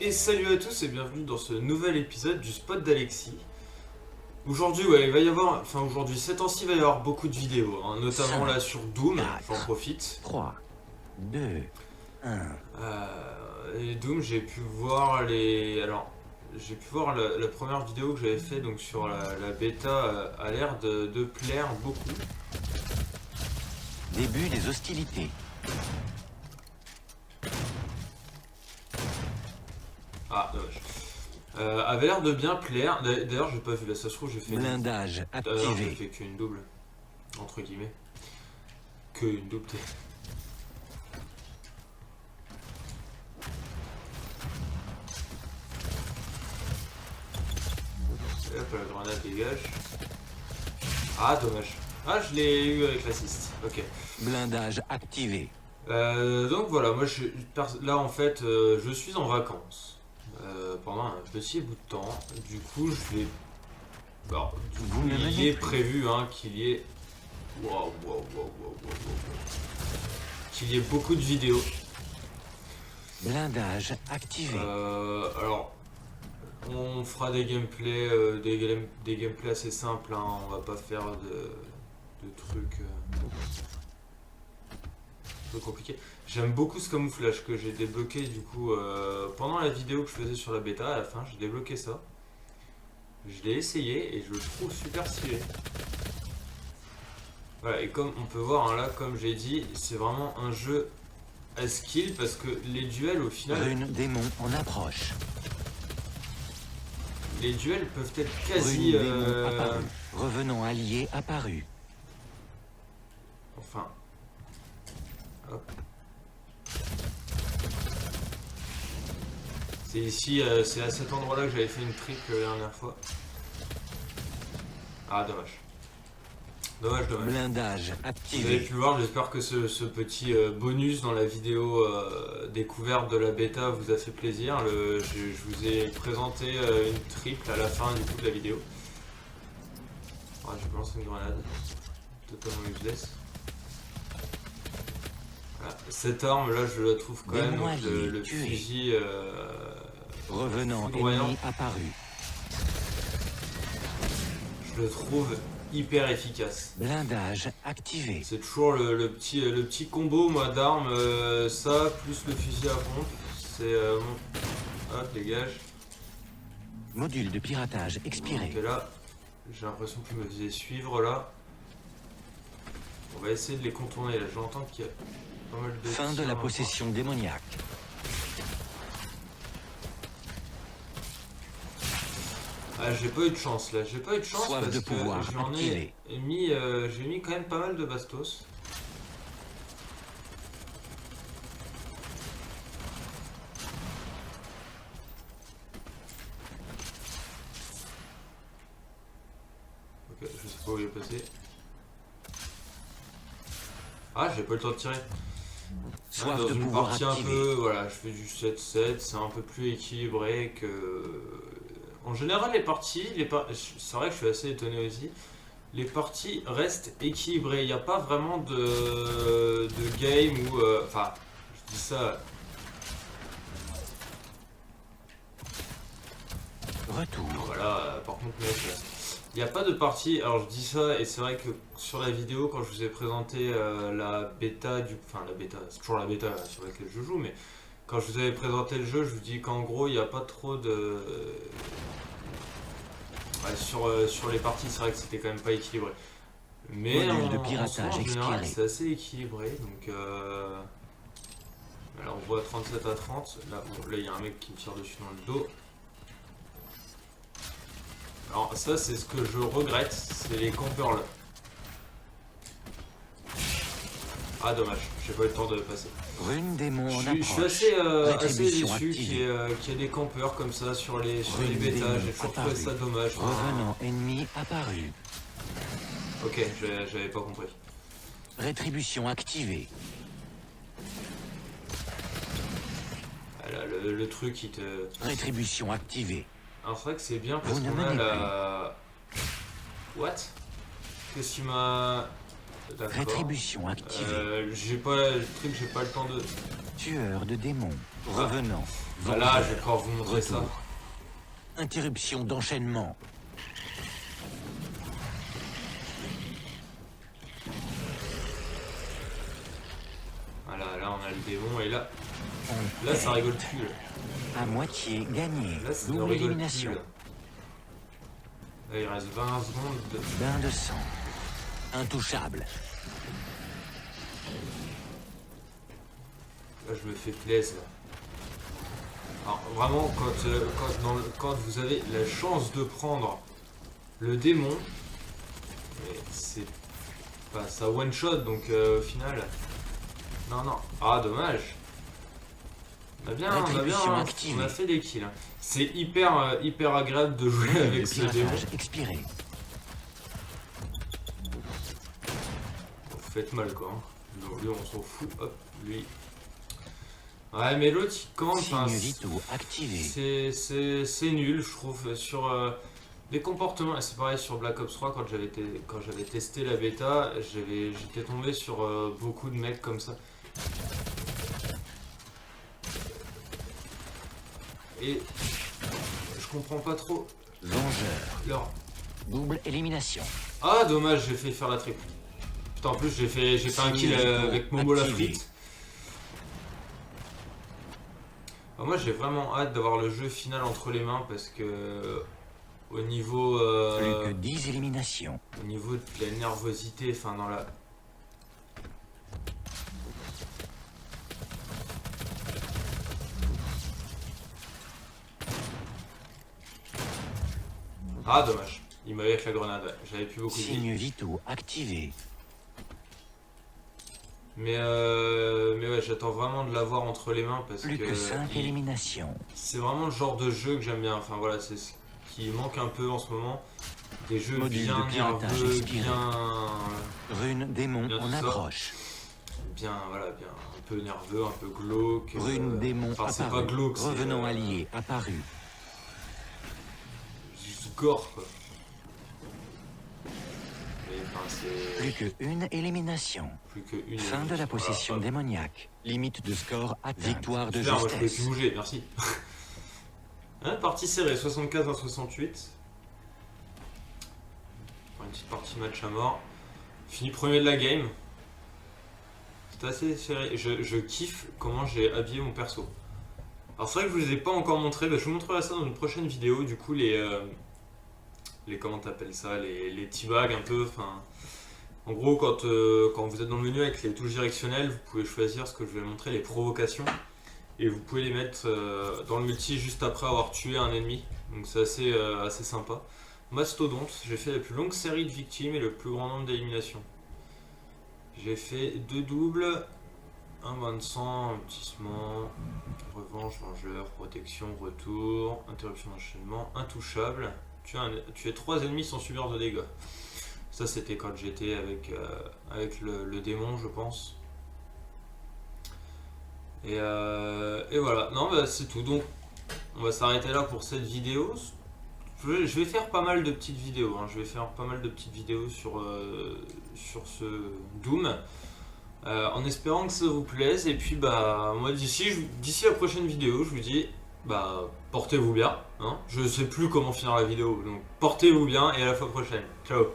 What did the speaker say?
Et salut à tous et bienvenue dans ce nouvel épisode du spot d'Alexis. Aujourd'hui, ouais, il va y avoir, enfin aujourd'hui, ces temps-ci, il va y avoir beaucoup de vidéos, hein, notamment là sur Doom, j'en profite. 3, 2, 1. Et Doom, j'ai pu voir les... Alors, j'ai pu voir la première vidéo que j'avais fait donc sur la bêta a l'air de plaire beaucoup. Début des hostilités. Ah, dommage. Avait l'air de bien plaire. D'ailleurs, j'ai pas vu là, ça se trouve, j'ai fait. Blindage D'ailleurs, j'ai activé. fait qu'une double. Entre guillemets. Qu'une double. Et hop, la grenade dégage. Ah, dommage. Ah, je l'ai eu avec l'assist. Ok. Blindage activé. Donc voilà, moi là en fait je suis en vacances pendant un petit bout de temps. Du coup je vais. Alors, du coup, il est prévu hein, qu'il y ait. Waouh. Qu'il y ait beaucoup de vidéos. Blindage activé. Alors on fera des gameplays, des gameplays assez simples, hein. On va pas faire de trucs. Compliqué. J'aime beaucoup ce camouflage que j'ai débloqué du coup pendant la vidéo que je faisais sur la bêta. À la fin j'ai débloqué ça, je l'ai essayé et je le trouve super stylé. Voilà, et comme on peut voir hein, là, comme j'ai dit, c'est vraiment un jeu à skill parce que les duels au final, Rune démon en approche. les duels peuvent être quasi démon apparu. Revenant allié apparu. enfin hop. C'est ici, c'est à cet endroit là que j'avais fait une trick la dernière fois. Ah dommage. Dommage. Blindage Vous avez activé. pu le voir, j'espère que ce petit bonus dans la vidéo découverte de la bêta vous a fait plaisir. Je vous ai présenté une triple à la fin du coup de la vidéo. Ah, je vais lancer une grenade. Totalement useless. Voilà. Cette arme là je la trouve quand même, donc, le fusil Revenant foudroyant. ennemi apparu. Je le trouve hyper efficace. Blindage activé. C'est toujours le petit combo moi d'armes, ça plus le fusil à pompe. C'est bon. Hop, dégage. Module de piratage expiré. Ok, là, j'ai l'impression qu'il me faisait suivre là. On va essayer de les contourner là. J'entends qu'il y a pas mal de Fin de tirs la encore. possession démoniaque. Ah, j'ai pas eu de chance là. J'ai pas eu de chance Soif parce de que pouvoir j'en ai activé. mis, j'ai mis quand même pas mal de bastos. Ok, je sais pas où il est passé. Ah, j'ai pas eu le temps de tirer. Soif Dans de une pouvoir partie activé. un peu, voilà, je fais du 7-7, c'est un peu plus équilibré que... En général, les parties, c'est vrai que je suis assez étonné aussi, les parties restent équilibrées, il n'y a pas vraiment de game où... Enfin, je dis ça... Retour. Voilà, par contre, mec, il n'y a pas de partie... Alors, je dis ça, et c'est vrai que sur la vidéo, quand je vous ai présenté la bêta du... Enfin, la bêta, c'est toujours la bêta sur laquelle je joue, mais... Quand je vous avais présenté le jeu, je vous dis qu'en gros, il n'y a pas trop de... Ouais, sur les parties, c'est vrai que c'était quand même pas équilibré. Mais Module de en piratage soi, en général, expiré. c'est assez équilibré. Donc, alors, on voit 37 à 30. Là, bon, là, il y a un mec qui me tire dessus dans le dos. Alors, ça, c'est ce que je regrette. C'est les campeurs là. Ah, dommage. J'ai pas eu le temps de passer. Rune démon en Je approche. suis assez Rétribution déçu qu'il y activée. ait des campeurs comme ça sur les Rune bêtas. démon J'ai toujours apparu. trouvé ça dommage. Enfin, Revenant ennemi apparu. ok, j'avais pas compris. Rétribution activée. Voilà, le truc il te... Rétribution activée. Alors c'est vrai que c'est bien parce Vous ne qu'on a menez la... What? Qu'est-ce qui m'a... D'accord. Rétribution activée. J'ai pas le truc, j'ai pas le temps de... Tueur de démons. Revenant. Voilà, je vais pouvoir vous montrer ça. Retour. Interruption d'enchaînement. Voilà, là on a le démon et là, On là ça perd. rigole plus. Là, À moitié gagné. là ça ne Double rigole élimination. plus. Là il reste 20 secondes. Bain de sang. Intouchable. Là je me fais plaisir. Alors vraiment quand vous avez la chance de prendre le démon, mais c'est pas ça one shot donc au final. Non non. Ah dommage. Rétribution On activée. a fait des kills. Hein. C'est hyper agréable de jouer Le avec ce démon. piratage expiré. Vous faites mal quoi. Hein. Donc, lui on s'en fout. Hop, lui. Ouais mais l'autre il campe. Enfin, Signe vitaux activé. c'est nul je trouve sur les comportements. C'est pareil sur Black Ops 3 quand j'avais testé la bêta, j'étais tombé sur beaucoup de mecs comme ça. Et je comprends pas trop Vengeur. leur. Double élimination. Ah dommage, j'ai fait faire la triple. Putain en plus j'ai fait un kill avec Momo la Activé. frite. Ah, moi j'ai vraiment hâte d'avoir le jeu final entre les mains parce que au niveau Plus que 10 éliminations. au niveau de la nervosité, enfin dans la. Ah dommage, il m'avait avec la grenade, ouais. J'avais plus beaucoup de vie. Signe vitaux activé. Mais ouais, j'attends vraiment de l'avoir entre les mains parce Plus que 5 éliminations. c'est vraiment le genre de jeu que j'aime bien. Enfin voilà, c'est ce qui manque un peu en ce moment. Des jeux Module bien de piratage nerveux, expiré. bien Rune démon Bien en tout ça. approche. voilà, bien un peu nerveux, un peu glauque. Rune démon enfin c'est pas apparu. glauque, c'est Revenant allié apparu. juste gore quoi. Mais enfin c'est Plus que une élimination. plus qu'une. Fin de la possession Voilà, démoniaque. Limite de score atteinte. Victoire de super, moi je peux plus justesse. bouger, merci. Hein, partie serrée, 75 à 68. Une petite partie match à mort. Fini premier de la game. C'est assez serré. Je kiffe comment j'ai habillé mon perso. Alors c'est vrai que je vous les ai pas encore montré, je vous montrerai ça dans une prochaine vidéo. Du coup les comment t'appelles ça, les teabags un peu. Enfin, en gros quand vous êtes dans le menu avec les touches directionnelles, vous pouvez choisir ce que je vais montrer, les provocations. Et vous pouvez les mettre dans le multi juste après avoir tué un ennemi. Donc c'est assez sympa. Mastodonte, j'ai fait la plus longue série de victimes et le plus grand nombre d'éliminations. J'ai fait 2 doubles, un bain de sang, abrutissement, revanche, vengeur, protection, retour, interruption d'enchaînement, intouchable. Tuer 3 ennemis sans subir de dégâts. Ça c'était quand j'étais avec le démon je pense. Et voilà, non bah c'est tout. Donc on va s'arrêter là pour cette vidéo. Je vais faire pas mal de petites vidéos, hein. Je vais faire pas mal de petites vidéos sur ce Doom, en espérant que ça vous plaise. Et puis bah moi d'ici la prochaine vidéo, je vous dis bah portez-vous bien, hein. Je sais plus comment finir la vidéo, donc portez-vous bien et à la fois prochaine. Ciao.